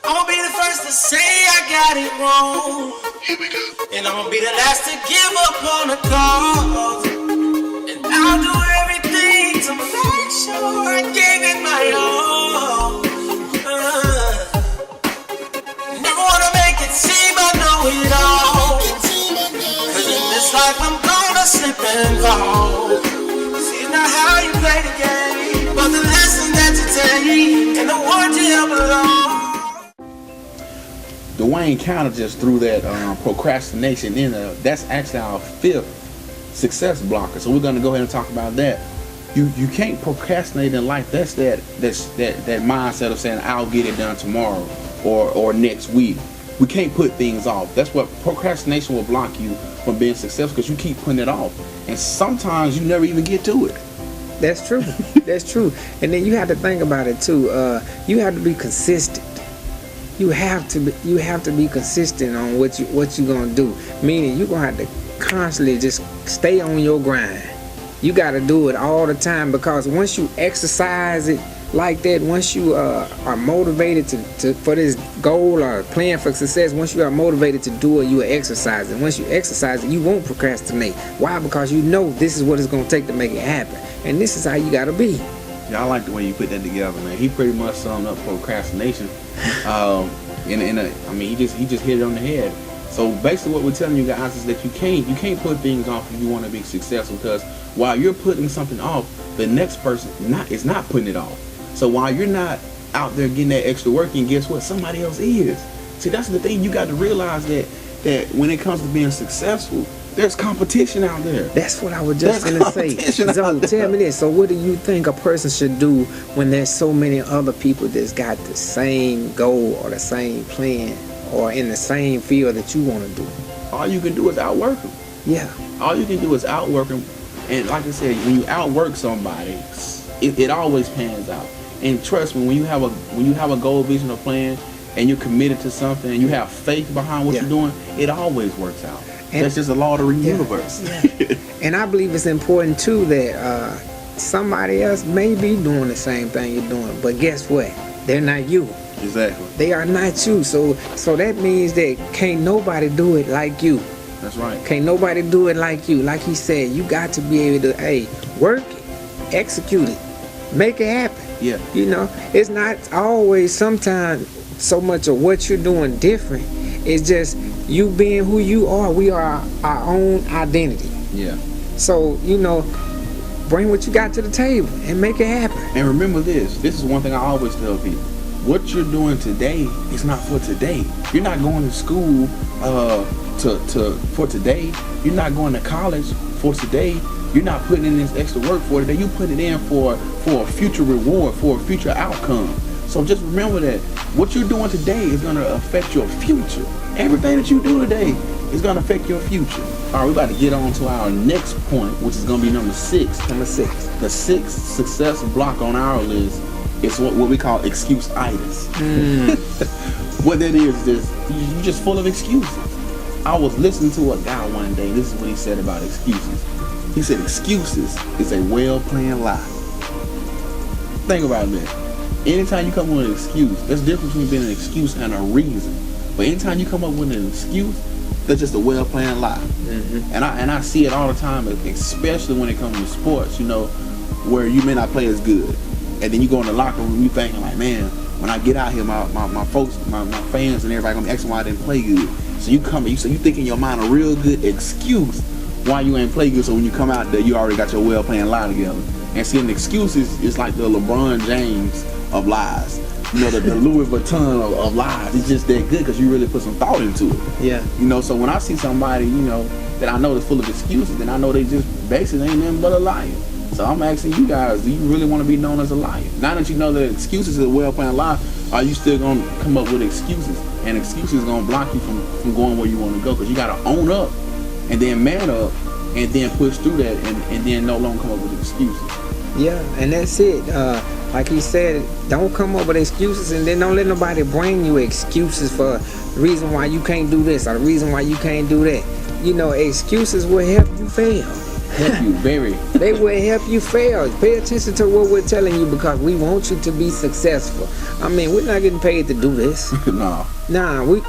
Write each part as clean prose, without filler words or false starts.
I'ma be the first to say I got it wrong. Here we go. And I'ma be the last to give up on the cause. And I'll do everything to make sure I gave it my all. Never wanna make it seem I know it all. Cause in this life I'm gonna slip and fall. See, it's not how you play the game, but the lesson that you take and the one you help along. Dwayne Counter just threw that procrastination in there. That's actually our 5th success blocker. So we're going to go ahead and talk about that. You can't procrastinate in life. That's that mindset of saying I'll get it done tomorrow or next week. We can't put things off. That's what procrastination will block you from being successful, because you keep putting it off, and sometimes you never even get to it. That's true. That's true. And then you have to think about it too. You have to be consistent. You have to be consistent on what you're gonna do. Meaning you're gonna have to constantly just stay on your grind. You gotta do it all the time, because once you exercise it like that, once you are motivated to for this goal or plan for success, once you are motivated to do it, you will exercise it. Once you exercise it, you won't procrastinate. Why? Because you know this is what it's gonna take to make it happen, and this is how you gotta be. Yeah, I like the way you put that together, man. He pretty much summed up procrastination. I mean, he just hit it on the head. So basically, what we're telling you guys is that you can't put things off if you want to be successful, because while you're putting something off, the next person is not putting it off. So while you're not out there getting that extra work, and guess what? Somebody else is. See, that's the thing. You got to realize that when it comes to being successful, there's competition out there. That's what I was just going to say. So tell me this. So what do you think a person should do when there's so many other people that's got the same goal or the same plan or in the same field that you want to do? All you can do is outwork them. Yeah. All you can do is outwork them. And like I said, when you outwork somebody, it always pans out. And trust me, when you have a goal, vision, or plan, and you're committed to something, and you have faith behind what you're doing, it always works out. And that's just a law of the universe. Yeah. And I believe it's important too that somebody else may be doing the same thing you're doing, but guess what? They're not you. Exactly. They are not you. So that means that can't nobody do it like you. That's right. Can't nobody do it like you. Like he said, you got to be able to, work it, execute it, make it happen. Yeah. You know, it's not always sometimes so much of what you're doing different. It's just you being who you are. We are our own identity. Yeah. So, bring what you got to the table and make it happen. And remember this is one thing I always tell people. What you're doing today is not for today. You're not going to school for today. You're not going to college for today. You're not putting in this extra work for today. You put it in for a future reward, for a future outcome. So just remember that what you're doing today is going to affect your future. Everything that you do today is going to affect your future. All right, we're about to get on to our next point, which is going to be number 6. Number 6. The 6th success block on our list is what we call excuse-itis. What that is you're just full of excuses. I was listening to a guy one day. This is what he said about excuses. He said excuses is a well-planned lie. Think about that. Anytime you come up with an excuse, there's a difference between being an excuse and a reason. But anytime you come up with an excuse, that's just a well-planned lie. Mm-hmm. And I see it all the time, especially when it comes to sports, where you may not play as good. And then you go in the locker room, you thinking like, man, when I get out here, my folks, my fans and everybody gonna be asking why I didn't play good. So you think in your mind a real good excuse why you ain't play good. So when you come out there, you already got your well-planned lie together. And see, an excuse is like the LeBron James of lies. The Louis Vuitton of lies. It's just that good because you really put some thought into it. Yeah. So when I see somebody, that I know is full of excuses, then I know they just basically ain't nothing but a liar. So I'm asking you guys, do you really want to be known as a liar? Now that you know that excuses is a well-planned lie, are you still going to come up with excuses? And excuses going to block you from going where you want to go, because you got to own up and then man up and then push through that and then no longer come up with excuses. Yeah, and that's it. Like he said, don't come up with excuses, and then don't let nobody bring you excuses for the reason why you can't do this or the reason why you can't do that. Excuses will help you fail. help you very. They will help you fail. Pay attention to what we're telling you because we want you to be successful. I mean, we're not getting paid to do this. No. Nah, we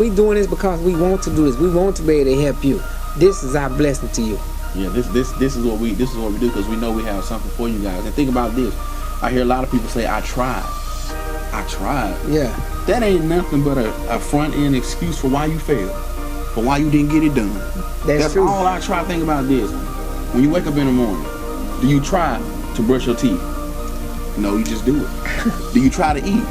doing this because we want to do this. We want to be able to help you. This is our blessing to you. Yeah, this is what we do because we know we have something for you guys. And think about this. I hear a lot of people say, I tried. Yeah. That ain't nothing but a front end excuse for why you failed. For why you didn't get it done. That's true. all I try to think about this. When you wake up in the morning, do you try to brush your teeth? No, you just do it. Do you try to eat?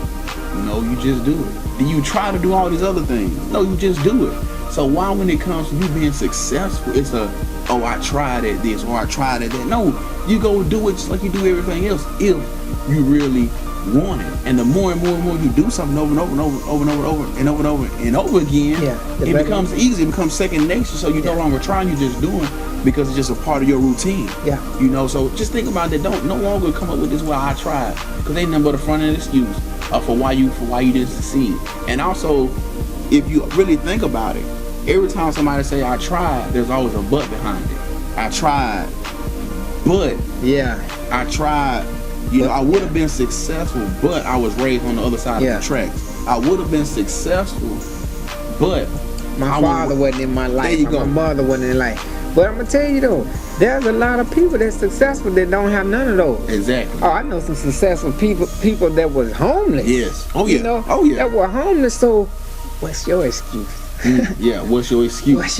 No, you just do it. Do you try to do all these other things? No, you just do it. So why when it comes to you being successful, it's I tried at this or I tried at that. No, you go do it just like you do everything else if you really want it. And the more and more you do something over and over again, it becomes easy, it becomes second nature. So you're no longer trying, you're just doing because it's just a part of your routine. Yeah. You know, so just think about that. Don't no longer come up with this, well, I tried. Because ain't nothing but a front end excuse for why you didn't succeed. And also, if you really think about it, every time somebody say I tried, there's always a but behind it. I tried, but I tried. You know, I would have been successful, but I was raised on the other side of the tracks. I would have been successful, but my father wasn't in my life. There you go. My mother wasn't in life. But I'm gonna tell you though, there's a lot of people that's successful that don't have none of those. Exactly. Oh, I know some successful people that was homeless. Yes. Oh yeah. You know, that were homeless. So, what's your excuse? Yeah. What's your excuse? What's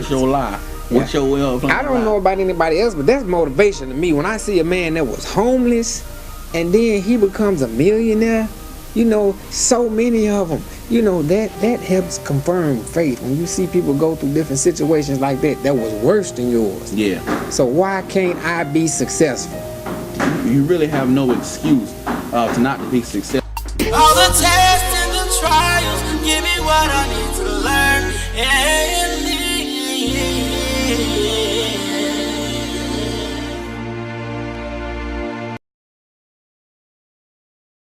your lie? What's your I don't know about anybody else, but that's motivation to me. When I see a man that was homeless and then he becomes a millionaire, you know, so many of them, you know, that helps confirm faith. When you see people go through different situations like that was worse than yours. Yeah. So why can't I be successful? You really have no excuse to not to be successful. All the tests and the trials give me what I need to learn.